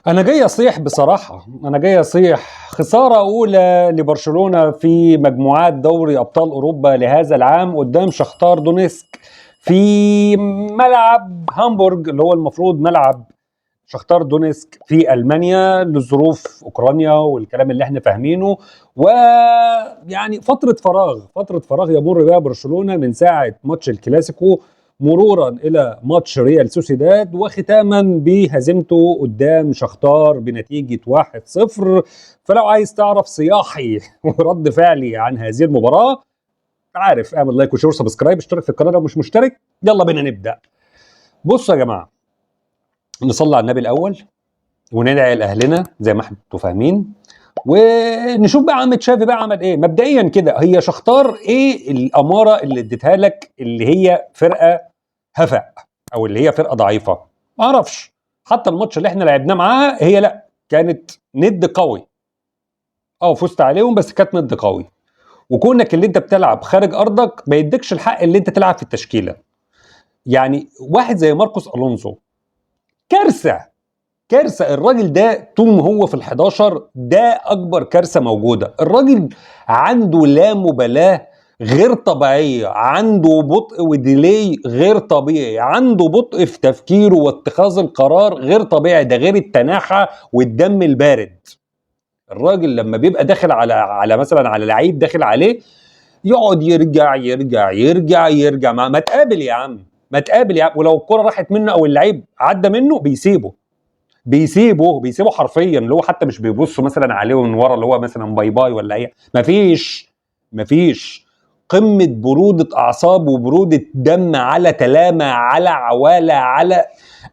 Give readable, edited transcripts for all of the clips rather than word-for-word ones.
انا جاي اصيح بصراحه، انا جاي اصيح. خساره اولى لبرشلونه في مجموعات دوري ابطال اوروبا لهذا العام قدام شختار دونيسك في ملعب هامبورج اللي هو المفروض ملعب شختار دونيسك في المانيا لظروف اوكرانيا والكلام اللي احنا فاهمينه. ويعني فتره فراغ يمر بها برشلونه من ساعه ماتش الكلاسيكو مرورا الى ماتش ريال سوسيداد وختاما بهزيمته قدام شختار بنتيجه 1-0. فلو عايز تعرف صياحي ورد فعلي عن هذه المباراه، عارف، اعمل لايك وشير وسبسكرايب، اشترك في القناه لو مش مشترك. يلا بينا نبدا. بصوا يا جماعه، نصلي على النبي الاول وندعي لاهلنا زي ما انتوا فاهمين، ونشوف بقى عم تشافي بقى عمل ايه. مبدئيا كده، هي شختار ايه الاماره اللي اديتها لك اللي هي فرقه هفأ او اللي هي فرقه ضعيفه؟ ما اعرفش. حتى الماتش اللي احنا لعبناه معاها هي لا كانت ند قوي، فزت عليهم بس كانت ند قوي. وكونك اللي انت بتلعب خارج ارضك ما يديكش الحق اللي انت تلعب في التشكيله. يعني واحد زي ماركوس الونسو كارثه الراجل ده طول ما هو في ال11 ده اكبر كارثه موجوده. الراجل عنده لا مبالاه غير طبيعيه، عنده بطء وديلي غير طبيعي، عنده بطء في تفكيره واتخاذ القرار غير طبيعي، ده غير التناحه والدم البارد. الراجل لما بيبقى داخل على مثلا على لعيب داخل عليه يقعد يرجع يرجع يرجع يرجع. ما تقابل يا عم، ما تقابل يا عم. ولو الكره راحت منه او اللعيب عدى منه بيسيبه حرفيا، اللي هو حتى مش بيبص مثلا عليه من ورا اللي هو مثلا باي باي ولا ايه. مفيش قمه بروده اعصاب وبروده دم على تلامه على عواله على.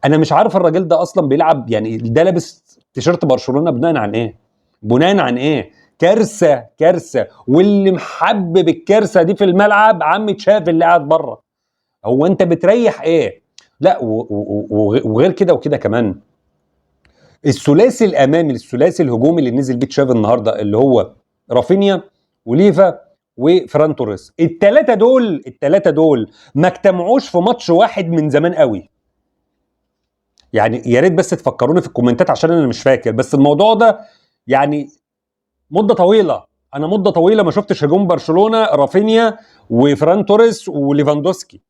انا مش عارف الراجل ده اصلا بيلعب، يعني ده لابس تيشيرت برشلونه بناء عن ايه؟ كارثه. واللي محبب الكارثه دي في الملعب عم تشافي اللي قاعد بره. هو انت بتريح ايه؟ لا وغير كده وكده كمان، الثلاثي الامامي الثلاثي الهجومي اللي نزل بيه تشافي النهارده اللي هو رافينيا وليفا وفران توريس، الثلاثه دول ما اجتمعوش في ماتش واحد من زمان قوي. يعني يا ريت بس تفكروني في الكومنتات عشان انا مش فاكر، بس الموضوع ده يعني مده طويله. انا مده طويله ما شفتش هجوم برشلونه رافينيا وفران توريس وليفاندوسكي.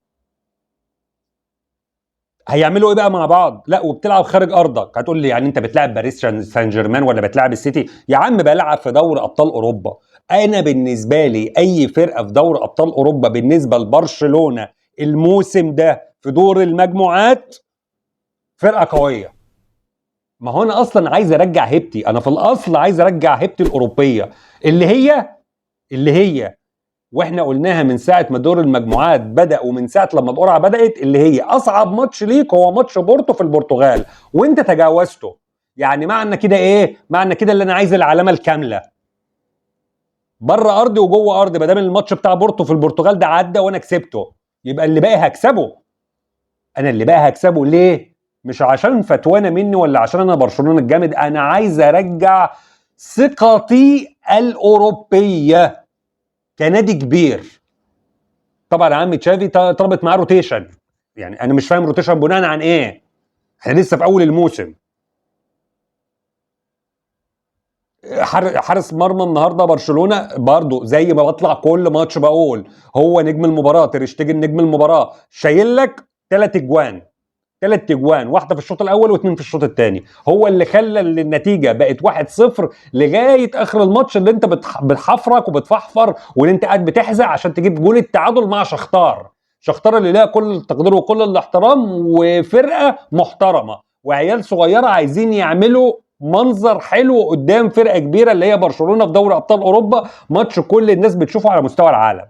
هيعملوا ايه بقى مع بعض؟ لا وبتلعب خارج ارضك. هتقول لي يعني انت بتلعب باريس سان جيرمان ولا بتلعب السيتي؟ يا عم بلعب في دوري ابطال اوروبا. انا بالنسبه لي اي فرقه في دوري ابطال اوروبا بالنسبه لبرشلونه الموسم ده في دور المجموعات فرقه قويه. ما هو انا اصلا عايز ارجع هيبتي، انا في الاصل عايز ارجع هيبتي الاوروبيه اللي هي واحنا قلناها من ساعه ما دور المجموعات بدا ومن ساعه لما القرعه بدات، اللي هي اصعب ماتش ليك هو ماتش بورتو في البرتغال وانت تجاوزته. يعني معنى كده ايه؟ معنى كده اللي انا عايز العلامه الكامله بره ارضي وجوه ارضي. ما دام الماتش بتاع بورتو في البرتغال ده عدى وانا كسبته، يبقى اللي باقي هكسبه. انا اللي باقي هكسبه ليه؟ مش عشان فتوانه مني ولا عشان انا برشلونه الجامد، انا عايز ارجع ثقتي الاوروبيه كنادي كبير. طبعا عم تشافي طلبت معاه روتيشن، يعني انا مش فاهم روتيشن بناء عن ايه؟ احنا لسه في اول الموسم. حارس مرمى النهارده برشلونه برضو زي ما بطلع كل ماتش بقول هو نجم المباراه. تير شتيجن نجم المباراه، شايل لك 3 اجوان، واحده في الشوط الاول واثنين في الشوط الثاني. هو اللي خلى النتيجه بقت 1-0 لغايه اخر الماتش اللي انت بتحفرك وبتفحفر واللي انت قاعد بتحزق عشان تجيب جول التعادل مع شختار اللي لها كل التقدير وكل الاحترام وفرقه محترمه وعيال صغيره عايزين يعملوا منظر حلو قدام فرقه كبيره اللي هي برشلونه في دوري ابطال اوروبا. ماتش كل الناس بتشوفه على مستوى العالم.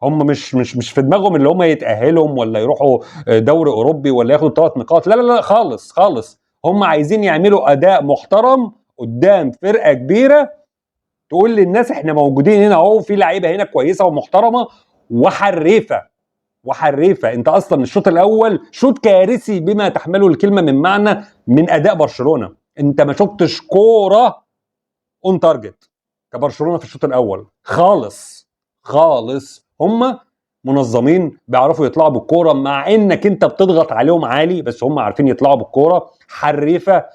هم مش في دماغهم اللي هم يتأهلهم ولا يروحوا دوري اوروبي ولا ياخدوا 3 نقاط. لا خالص. هم عايزين يعملوا اداء محترم قدام فرقه كبيره تقول للناس احنا موجودين هنا اهو، في لعيبه هنا كويسه ومحترمه وحريفه. انت اصلا الشوط الاول شوط كارثي بما تحمله الكلمه من معنى من اداء برشلونه. انت ما شفتش كوره اون تارجت كبرشلونه في الشوط الاول خالص. هم منظمين بيعرفوا يطلعوا بالكوره مع انك انت بتضغط عليهم عالي، بس هم عارفين يطلعوا بالكوره. حريفه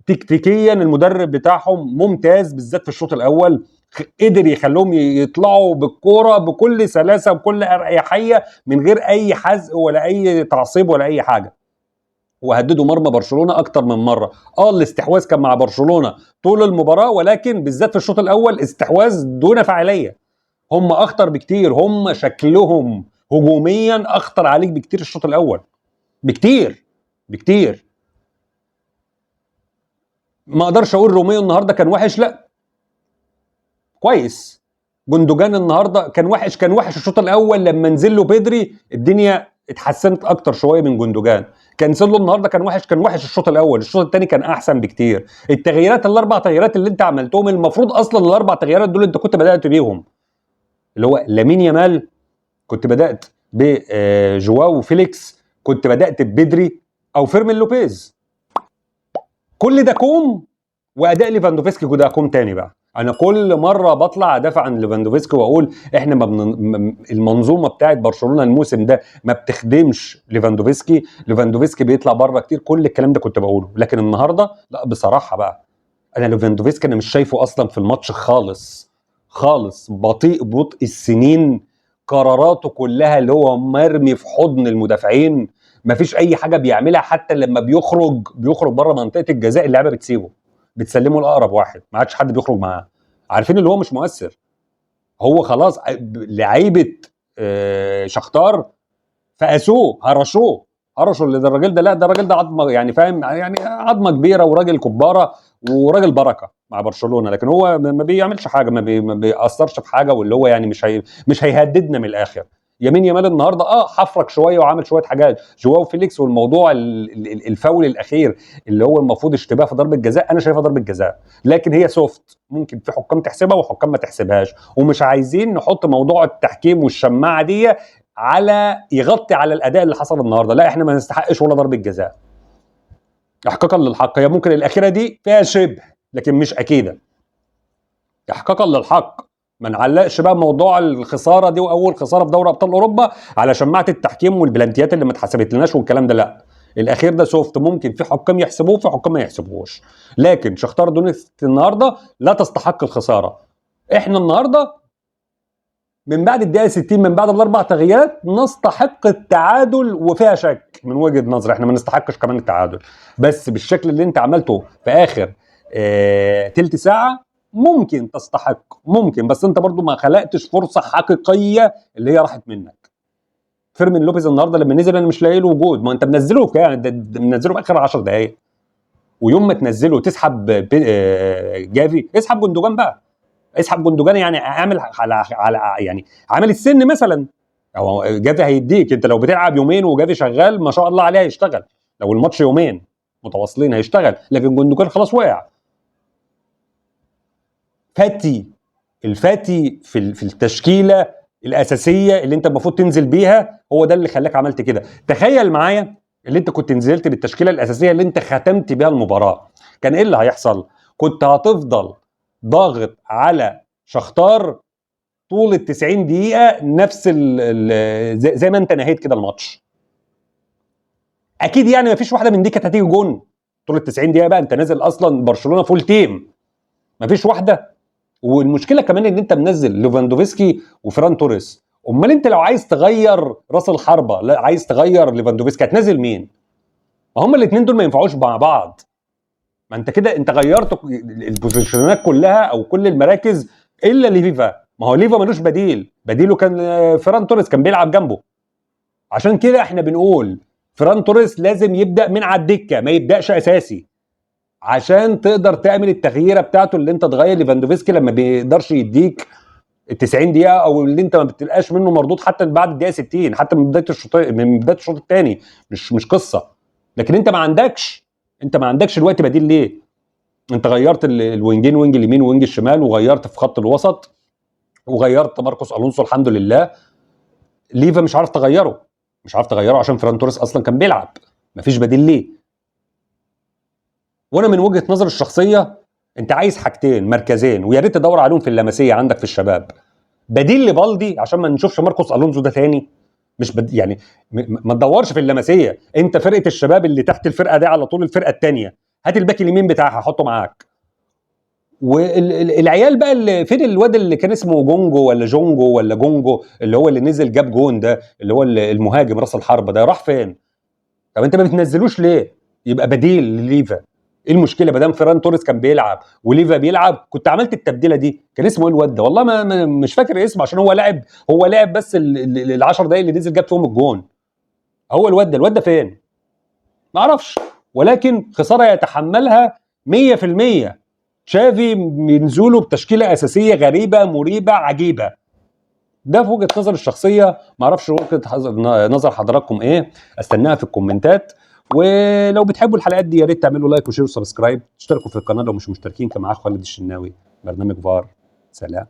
تكتيكيا المدرب بتاعهم ممتاز بالذات في الشوط الاول، قدر يخلوهم يطلعوا بالكوره بكل سلاسه وبكل اريحيه من غير اي حزق ولا اي تعصيب ولا اي حاجه، وهددوا مرمى برشلونه اكتر من مره. الاستحواذ كان مع برشلونه طول المباراه، ولكن بالذات في الشوط الاول استحواذ دون فاعليه. هم اخطر بكتير، هم شكلهم هجوميا اخطر عليك بكتير الشوط الاول، بكتير بكتير. ما اقدرش اقول روميو النهارده كان وحش، لا كويس. جندوجان النهارده كان وحش، كان وحش الشوط الاول. لما نزل له بدري الدنيا اتحسنت اكتر شويه من جندوجان. كانسيلو النهارده كان وحش، كان وحش الشوط الاول. الشوط الثاني كان احسن بكتير. التغييرات الاربع تغييرات اللي انت عملتهم، المفروض اصلا الاربع تغييرات دول انت كنت بدات بيهم، اللي هو لامين يامال كنت بدات بجواو فيليكس، كنت بدات ببدري او فيرمين لوبيز. كل ده كوم، واداء ليفاندوفسكي ده كوم تاني بقى. انا كل مره بطلع ادافع عن ليفاندوفسكي واقول احنا المنظومه بتاعت برشلونه الموسم ده ما بتخدمش ليفاندوفسكي، ليفاندوفسكي بيطلع بره كتير، كل الكلام ده كنت بقوله. لكن النهارده لا، بصراحه بقى انا ليفاندوفسكي انا مش شايفه اصلا في الماتش خالص خالص. بطء السنين، قراراته كلها اللي هو مرمي في حضن المدافعين، مفيش اي حاجه بيعملها. حتى لما بيخرج بره منطقه الجزاء اللعيبه بتسيبه، بتسلمه لاقرب واحد، ما عادش حد بيخرج معاه، عارفين اللي هو مش مؤثر. هو خلاص لعيبه شختار فقاسوه، هرشوا اللي ده الراجل ده. لا ده الراجل ده عظمه، يعني فاهم، يعني عظمه كبيره وراجل كباره وراجل بركه مع برشلونه. لكن هو ما بيعملش حاجه، ما بيأثرش في حاجه، واللي هو يعني مش هيهددنا من الاخر. يمين يامال النهارده حفرك شويه وعامل شويه حاجات. جواو فيليكس والموضوع الفاول الاخير اللي هو المفروض اشتباه في ضربه جزاء، انا شايفها ضربه جزاء، لكن هي سوفت، ممكن في حكام تحسبها وحكام ما تحسبهاش. ومش عايزين نحط موضوع التحكيم والشماعه دي على يغطي على الاداء اللي حصل النهارده. لا احنا ما نستحقش ولا ضربه جزاء احقاقا للحق. هي ممكن الاخيره دي فيها شبه لكن مش اكيده. احقاقا للحق ما نعلقش بقى موضوع الخساره دي واول خساره في دوري ابطال اوروبا على شماعه التحكيم والبلانتيات اللي ما اتحسبت لناش والكلام ده. لا الاخير ده سوفت، ممكن في حكام يحسبوه وفي حكام ما يحسبوهوش. لكن شختار دونيتسك النهارده لا تستحق الخساره. احنا النهارده من بعد الدقيقه 60، من بعد الاربع تغييرات نستحق التعادل، وفيها شك من وجهه نظري احنا ما نستحقش كمان التعادل. بس بالشكل اللي انت عملته في اخر تلت ساعه ممكن تستحق، ممكن، بس انت برضو ما خلقتش فرصه حقيقيه اللي هي راحت منك. فيرمين لوبيز النهارده لما نزل انا مش لاقي له وجود. ما انت منزله في منزله في اخر 10 دقائق، ويوم ما تنزله تسحب جافي، اسحب جندوجان بقى، اسحب جندوجان. يعني اعمل على يعني عامل السن مثلا. هو جافي هيديك، انت لو بتلعب يومين وجافي شغال ما شاء الله عليه هيشتغل، لو الماتش يومين متواصلين هيشتغل. لكن جندوجان خلاص وقع. الفاتي في التشكيله الاساسيه اللي انت المفروض تنزل بيها، هو ده اللي خلاك عملت كده. تخيل معايا اللي انت كنت نزلت بالتشكيله الاساسيه اللي انت ختمت بيها المباراه، كان ايه اللي هيحصل؟ كنت هتفضل ضاغط على شختار طول ال 90 دقيقه، نفس زي ما انت نهيت كده الماتش. اكيد يعني مفيش واحده من دي كانت هتيجي جون طول ال 90 دقيقه. بقى انت نازل اصلا برشلونه فول تيم، مفيش واحده. والمشكله كمان ان انت منزل ليفاندوفسكي وفران توريس. امال انت لو عايز تغير راس الحربه، لا عايز تغير ليفاندوفسكي، هتنزل مين؟ ما هم الاثنين دول ما ينفعوش مع بعض. ما انت كده انت غيرت البوزيشنات كلها او كل المراكز الا ليفا. ما هو ليفا ملوش بديل، بديله كان فران توريس كان بيلعب جنبه. عشان كده احنا بنقول فران توريس لازم يبدا من على الدكه، ما يبداش اساسي، عشان تقدر تعمل التغييره بتاعته اللي انت تغير ليفاندوفسكي لما بيقدرش يديك ال 90 دقيقه، او اللي انت ما بتلقاش منه مردود حتى بعد الدقيقه 60، حتى من بدايه الشوط الثاني. مش قصه. لكن انت ما عندكش دلوقتي بديل. ليه؟ انت غيرت الوينجين، وينج اليمين ووينج الشمال، وغيرت في خط الوسط، وغيرت ماركوس الونسو الحمد لله. ليفا مش عارف تغيره عشان فران توريس اصلا كان بيلعب، مفيش بديل ليه. وانا من وجهه نظري الشخصيه انت عايز حاجتين، مركزين، ويا ريت تدور عليهم في اللمسيه عندك في الشباب. بديل لبالدي عشان ما نشوفش ماركوس الونسو ده تاني. مش يعني ما تدورش في اللمسيه. انت فرقه الشباب اللي تحت الفرقه دي على طول الفرقه الثانيه هات الباك اليمين بتاعها حطه معاك. والعيال بقى اللي فين الواد اللي كان اسمه جونجو ولا جونجو ولا جونجو اللي هو اللي نزل جاب جون ده اللي هو المهاجم راس الحربه ده راح فين؟ طب انت ما بتنزلوش ليه؟ يبقى بديل لليفا. ايه المشكله ما دام فيران توريس كان بيلعب وليفا بيلعب كنت عملت التبديله دي. كان اسمه ايه الواد ده؟ والله مش فاكر اسمه عشان هو لعب بس ال 10 دقايق اللي نزل جاب فيهم الجون. هو الواد ده فين؟ ما اعرفش. ولكن خساره يتحملها 100%. تشافي بينزلوا بتشكيله اساسيه غريبه مريبه عجيبه. ده في وجهه نظر الشخصيه، ما اعرفش وجهه نظر حضراتكم ايه. استناها في الكومنتات. ولو بتحبوا الحلقات دي يا ريت تعملوا لايك وشير وسبسكرايب، تشتركوا في القناه لو مش مشتركين. كان معاكم خالد الشناوي، برنامج فار. سلام.